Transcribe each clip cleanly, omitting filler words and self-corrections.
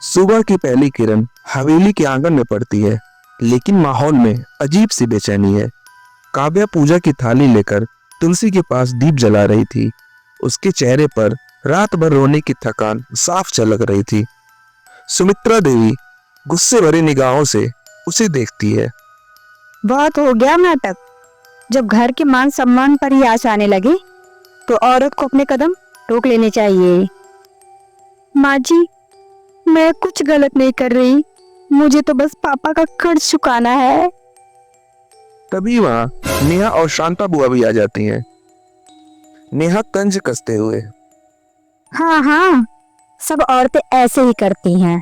सुबह की पहली किरण हवेली के आंगन में पड़ती है, लेकिन माहौल में अजीब सी बेचैनी है। काव्या पूजा की थाली लेकर तुलसी के पास दीप जला रही थी। उसके चेहरे पर रात भर रोने की थकान साफ झलक रही थी। सुमित्रा देवी गुस्से भरी निगाहों से उसे देखती है। बहुत हो गया नाटक। जब घर के मान सम्मान पर ही आँच आने लगे तो औरत को अपने कदम रोक लेने चाहिए। माँ जी, मैं कुछ गलत नहीं कर रही, मुझे तो बस पापा का कर्ज चुकाना है। तभी वहां नेहा और शांता बुआ भी आ जाती हैं। नेहा तंज कसते हुए, हाँ हाँ, सब औरतें ऐसे ही करती हैं।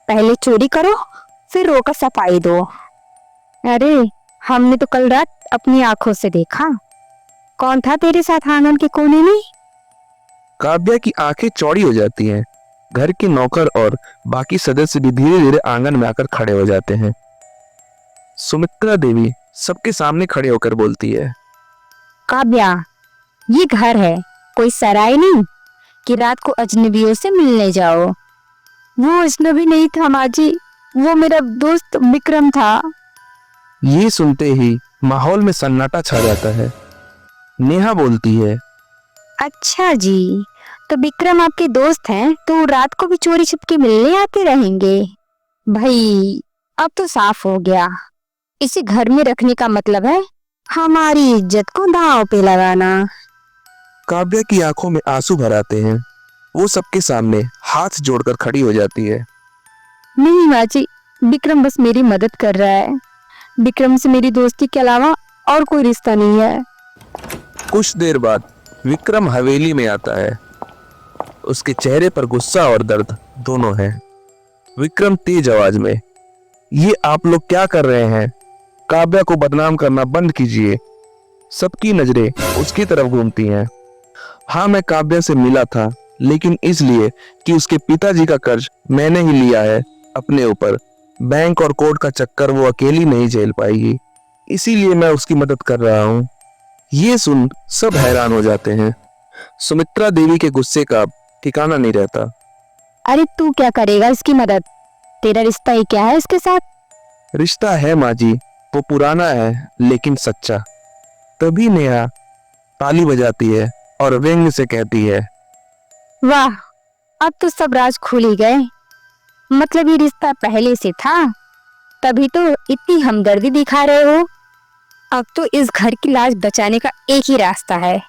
पहले चोरी करो, फिर रोका सफाई दो। अरे, हमने तो कल रात अपनी आंखों से देखा। कौन था तेरे साथ आंगन के कोने में? काव्या की आंखें चौड़ी हो जाती हैं। घर के नौकर और बाकी सदस्य भी धीरे धीरे आंगन में आकर खड़े हो जाते हैं। सुमित्रा देवी सबके सामने खड़े होकर बोलती है, काव्या, ये घर है, कोई सराय नहीं कि रात को अजनबियों से मिलने जाओ। वो अजनबी नहीं था माँ जी, वो मेरा दोस्त विक्रम था। ये सुनते ही माहौल में सन्नाटा छा जाता है। नेहा बोलती है, अच्छा जी, तो विक्रम आपके दोस्त हैं तो रात को भी चोरी छिपके मिलने आते रहेंगे। भाई, अब तो साफ हो गया। इसे घर में रखने का मतलब है हमारी इज्जत को दांव पे लगाना। काव्या की आंखों में आंसू भर आते हैं। वो सबके सामने हाथ जोड़कर खड़ी हो जाती है। नहीं माँ जी, विक्रम बस मेरी मदद कर रहा है। विक्रम से मेरी दोस्ती के अलावा और कोई रिश्ता नहीं है। कुछ देर बाद विक्रम हवेली में आता है। उसके चेहरे पर गुस्सा और दर्द दोनों है। विक्रम तेज आवाज में, ये आप लोग क्या कर रहे हैं? काव्या को बदनाम करना बंद कीजिए। सबकी नजरें उसकी तरफ घूमती हैं। हाँ, मैं काव्या से मिला था, लेकिन इसलिए कि उसके पिताजी का कर्ज मैंने ही लिया है अपने ऊपर। बैंक और कोर्ट का चक्कर वो अकेली नहीं झेल पाएगी, इसीलिए मैं उसकी मदद कर रहा हूँ। ये सुन सब हैरान हो जाते हैं। सुमित्रा देवी के गुस्से का अब ठिकाना नहीं रहता। अरे तू क्या करेगा इसकी मदद? तेरा रिश्ता ही क्या है इसके साथ? रिश्ता है माँ जी, वो पुराना है लेकिन सच्चा। तभी नेहा ताली बजाती है और व्यंग से कहती है, वाह, अब तो सब राज खुल ही गए। मतलब ये रिश्ता पहले से था, तभी तो इतनी हमदर्दी दिखा रहे हो। अब तो इस घर की लाज बचाने का एक ही रास्ता है,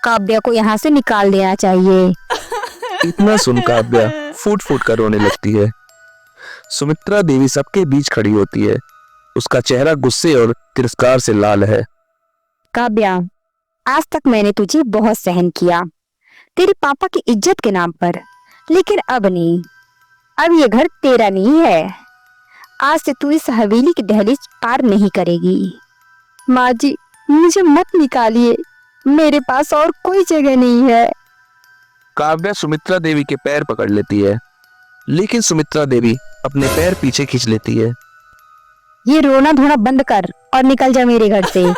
काव्या को यहाँ से निकाल देना चाहिए। इतना सुन काव्या फूट फूट कर रोने लगती है। सुमित्रा देवी सबके बीच खड़ी होती है। उसका चेहरा गुस्से और तिरस्कार से लाल है। काव्या, आज तक मैंने तुझे बहुत सहन किया तेरे पापा की इज्जत के नाम पर, लेकिन अब नहीं। अब ये घर तेरा नहीं है। आज से तू इस हवेली की दहलीज पार नहीं करेगी। माँ जी, मुझे मत निकालिए, मेरे पास और कोई जगह नहीं है। काव्या सुमित्रा देवी के पैर पकड़ लेती है, लेकिन सुमित्रा देवी अपने पैर पीछे खींच लेती है। ये रोना धोना बंद कर और निकल जा मेरे घर से।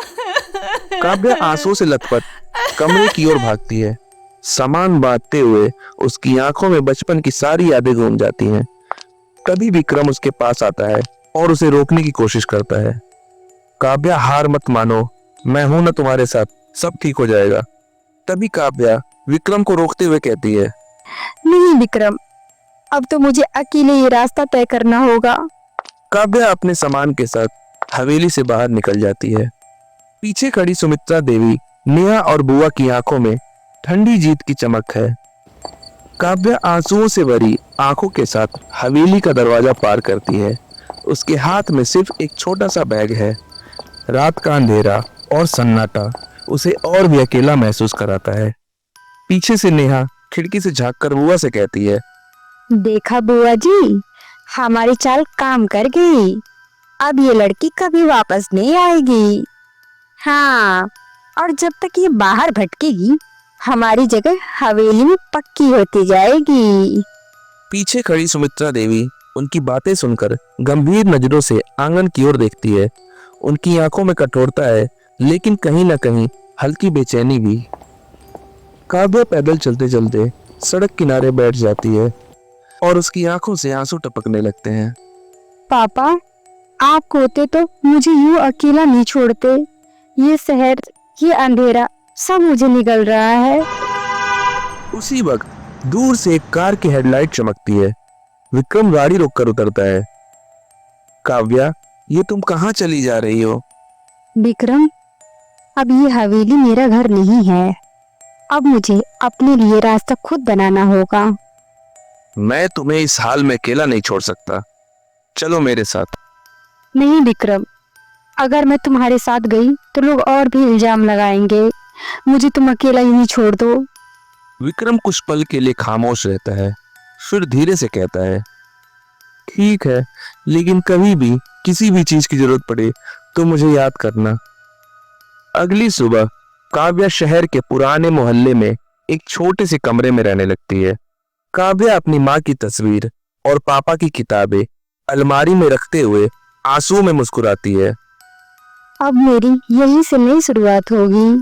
काव्या आंसू से लथपथ कमरे की ओर भागती है। सामान बांटते हुए उसकी आंखों में बचपन की सारी यादें घूम जाती हैं। तभी विक्रम उसके पास आता है और उसे रोकने की कोशिश करता है। काव्या, हार मत मानो, मैं हूं ना तुम्हारे साथ, सब ठीक हो जाएगा। तभी काव्या विक्रम को रोकते हुए कहती है, नहीं विक्रम, अब तो मुझे अकेले ये रास्ता तय करना होगा। काव्या अपने सामान के साथ हवेली से बाहर निकल जाती है। पीछे खड़ी सुमित्रा देवी, नेहा और बुआ की आंखों में ठंडी जीत की चमक है। काव्या आंसुओं से भरी आंखों के साथ हवेली का दरवाजा पार करती है। उसके हाथ में सिर्फ एक छोटा सा बैग है। रात का अंधेरा और सन्नाटा उसे और भी अकेला महसूस कराता है। पीछे से नेहा खिड़की से झांककर बुआ से कहती है, देखा बुआ जी, हमारी चाल काम कर गई। अब ये लड़की कभी वापस नहीं आएगी। हाँ, और जब तक ये बाहर भटकेगी, हमारी जगह हवेली में पक्की होती जाएगी। पीछे खड़ी सुमित्रा देवी उनकी बातें सुनकर गंभीर नजरों से आंगन की ओर देखती है। उनकी आंखों में कठोरता है, लेकिन कहीं ना कहीं हल्की बेचैनी भी। काव्या पैदल चलते चलते सड़क किनारे बैठ जाती है। और उसकी आंखों से आंसू टपकने लगते हैं। पापा, आप होते तो मुझे यूं अकेला नहीं छोड़ते। ये शहर, ये अंधेरा सब मुझे निगल रहा है। उसी वक्त दूर से एक कार की हेडलाइट चमकती है। विक्रम गाड़ी रोककर उतरता है। काव्या, ये तुम कहाँ चली जा रही हो? विक्रम, अब ये हवेली मेरा घर नहीं है। अब मुझे अपने लिए रास्ता खुद बनाना होगा। मैं तुम्हें इस हाल में अकेला नहीं छोड़ सकता, चलो मेरे साथ। नहीं विक्रम, अगर मैं तुम्हारे साथ गई तो लोग और भी इल्जाम लगाएंगे। मुझे तुम अकेला यहीं छोड़ दो। विक्रम कुछ पल के लिए खामोश रहता है, फिर धीरे से कहता है, ठीक है, लेकिन कभी भी किसी भी चीज की जरूरत पड़े तो मुझे याद करना। अगली सुबह काव्या शहर के पुराने मोहल्ले में एक छोटे से कमरे में रहने लगती है। काव्या अपनी माँ की तस्वीर और पापा की किताबें अलमारी में रखते हुए आंसुओं में मुस्कुराती है। अब मेरी यहीं से नई शुरुआत होगी।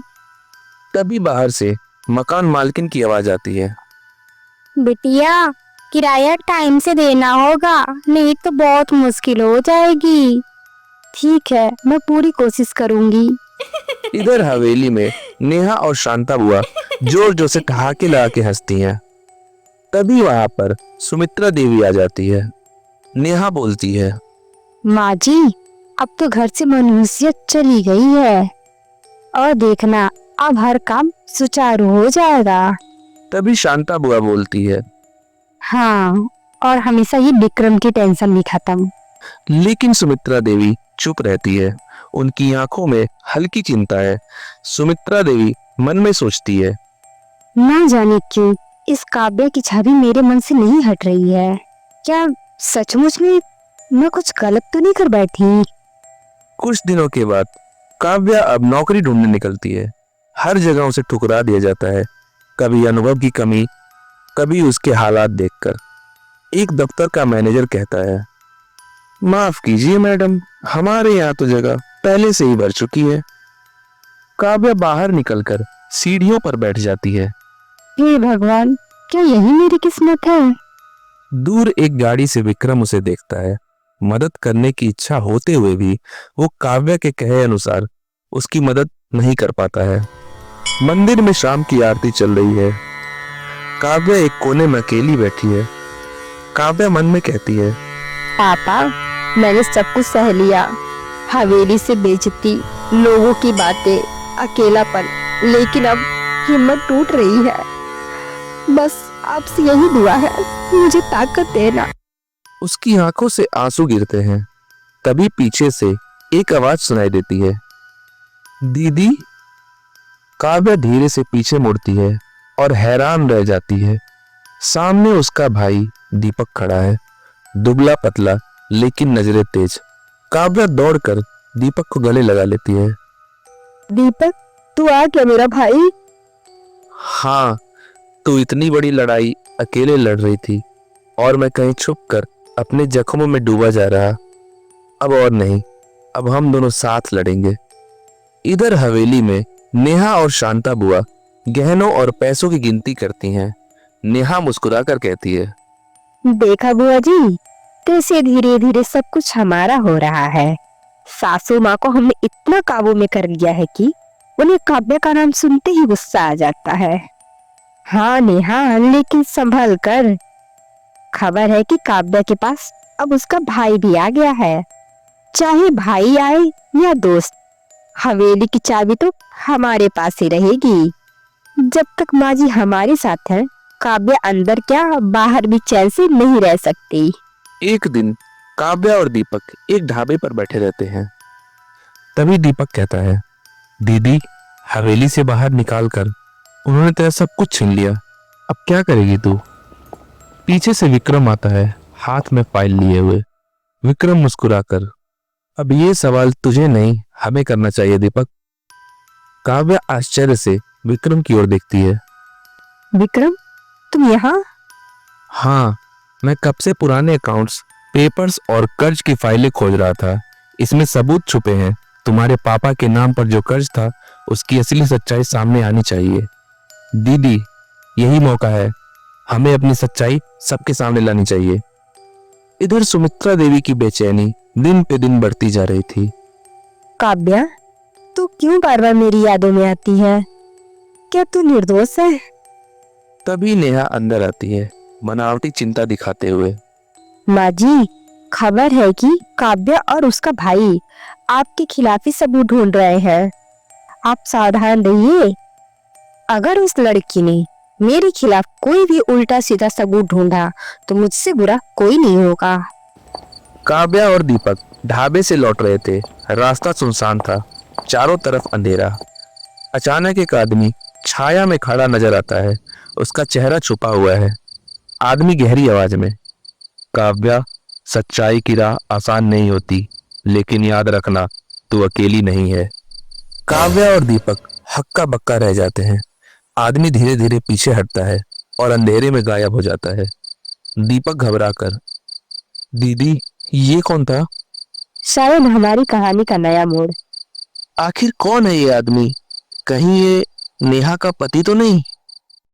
तभी बाहर से मकान मालकिन की आवाज आती है। बिटिया, किराया टाइम से देना होगा, नहीं तो बहुत मुश्किल हो जाएगी। ठीक है, मैं पूरी कोशिश करूंगी। इधर हवेली में नेहा और शांता बुआ जोर जोर से ठहाके लगा के हंसती हैं। तभी वहां पर सुमित्रा देवी आ जाती है। नेहा बोलती है, माँ जी, अब तो घर से मनुष्यत चली गई है, और देखना अब हर काम सुचारू हो जाएगा। तभी शांता बुआ बोलती है, हाँ, और हमेशा ये विक्रम की टेंशन भी खत्म। लेकिन सुमित्रा देवी चुप रहती है। उनकी आंखों में हल्की चिंता है। सुमित्रा देवी मन में सोचती है, ना जाने क्यों इस काव्य की छवि मेरे मन से नहीं हट रही है। क्या सचमुच में मैं कुछ गलत तो नहीं कर बैठी? कुछ दिनों के बाद काव्या अब नौकरी ढूंढने निकलती है। हर जगह उसे ठुकरा दिया जाता है, कभी अनुभव की कमी, कभी उसके हालात देखकर। एक दफ्तर का मैनेजर कहता है, माफ कीजिए मैडम, हमारे यहाँ तो जगह पहले से ही भर चुकी है। काव्या बाहर निकलकर सीढ़ियों पर बैठ जाती है। हे भगवान, क्या यही मेरी किस्मत है? दूर एक गाड़ी से विक्रम उसे देखता है। मदद करने की इच्छा होते हुए भी वो काव्या के कहे अनुसार उसकी मदद नहीं कर पाता है। मंदिर में शाम की आरती चल रही है। काव्या एक कोने में अकेली बैठी है। काव्या मन में कहती है, पापा, मैंने सब कुछ सह लिया। हवेली से बेइज्जती, लोगों की बातें, अकेलापन, लेकिन अब हिम्मत टूट रही है। बस आपसे यही दुआ है, मुझे ताकत देना। उसकी आंखों से आंसू गिरते हैं। तभी पीछे से एक आवाज सुनाई देती है, दीदी। काव्या धीरे से पीछे मुड़ती है और हैरान रह जाती है। सामने उसका भाई दीपक खड़ा है, दुबला पतला लेकिन नजरें तेज। काव्या दौड़कर दीपक को गले लगा लेती है। दीपक, तू आ गया मेरा भाई? हाँ, तू इतनी बड़ी लड़ाई अकेले लड़ रही थी और मैं कहीं छुप कर अपने जख्मों में डूबा जा रहा। अब और नहीं, अब हम दोनों साथ लड़ेंगे। इधर हवेली में नेहा और शांता बुआ गहनों और पैसों की गिनती करती हैं। नेहा मुस्कुराकर कहती है, देखा बुआ जी, कैसे धीरे धीरे सब कुछ हमारा हो रहा है। सासू माँ को हमने इतना काबू में कर लिया है कि उन्हें काव्य का नाम सुनते ही गुस्सा आ जाता है। हाँ नेहा, लेकिन संभल कर। खबर है कि काव्य के पास अब उसका भाई भी आ गया है। चाहे भाई आए या दोस्त, हवेली की चाबी तो हमारे पास ही रहेगी। जब तक माँ जी हमारे साथ है, काव्य अंदर क्या बाहर भी चैन से नहीं रह सकती। एक दिन काव्या और दीपक एक ढाबे पर बैठे रहते हैं। तभी दीपक कहता है, दीदी, हवेली से बाहर निकालकर उन्होंने तेरा सब कुछ छीन लिया, अब क्या करेगी तू? पीछे से विक्रम आता है, हाथ में फाइल लिए हुए। विक्रम मुस्कुराकर, अब ये सवाल तुझे नहीं हमें करना चाहिए दीपक। काव्या आश्चर्य से विक्रम की ओर देखती है। विक्रम, तुम यहाँ? हाँ, मैं कब से पुराने अकाउंट्स, पेपर्स और कर्ज की फाइलें खोज रहा था। इसमें सबूत छुपे हैं। तुम्हारे पापा के नाम पर जो कर्ज था, उसकी असली सच्चाई सामने आनी चाहिए। दीदी, यही मौका है। हमें अपनी सच्चाई सबके सामने लानी चाहिए। इधर सुमित्रा देवी की बेचैनी दिन पे दिन बढ़ती जा रही थी। काव्या, तू क्यों बार बार मेरी यादों में आती है? क्या तू निर्दोष है? तभी नेहा अंदर आती है, बनावटी चिंता दिखाते हुए। माँ जी, खबर है कि काव्या और उसका भाई आपके खिलाफ ही सबूत ढूंढ रहे हैं। आप सावधान रहिए। अगर उस लड़की ने मेरे खिलाफ कोई भी उल्टा सीधा सबूत ढूंढा तो मुझसे बुरा कोई नहीं होगा। काव्या और दीपक ढाबे से लौट रहे थे। रास्ता सुनसान था, चारों तरफ अंधेरा। अचानक एक आदमी छाया में खड़ा नजर आता है। उसका चेहरा छुपा हुआ है। आदमी गहरी आवाज में, काव्या, सच्चाई की राह आसान नहीं होती, लेकिन याद रखना, तू अकेली नहीं है। काव्या और दीपक हक्का बक्का रह जाते हैं। आदमी धीरे धीरे पीछे हटता है और अंधेरे में गायब हो जाता है। दीपक घबराकर, दीदी, ये कौन था? शायद हमारी कहानी का नया मोड़। आखिर कौन है ये आदमी? कहीं ये नेहा का पति तो नहीं?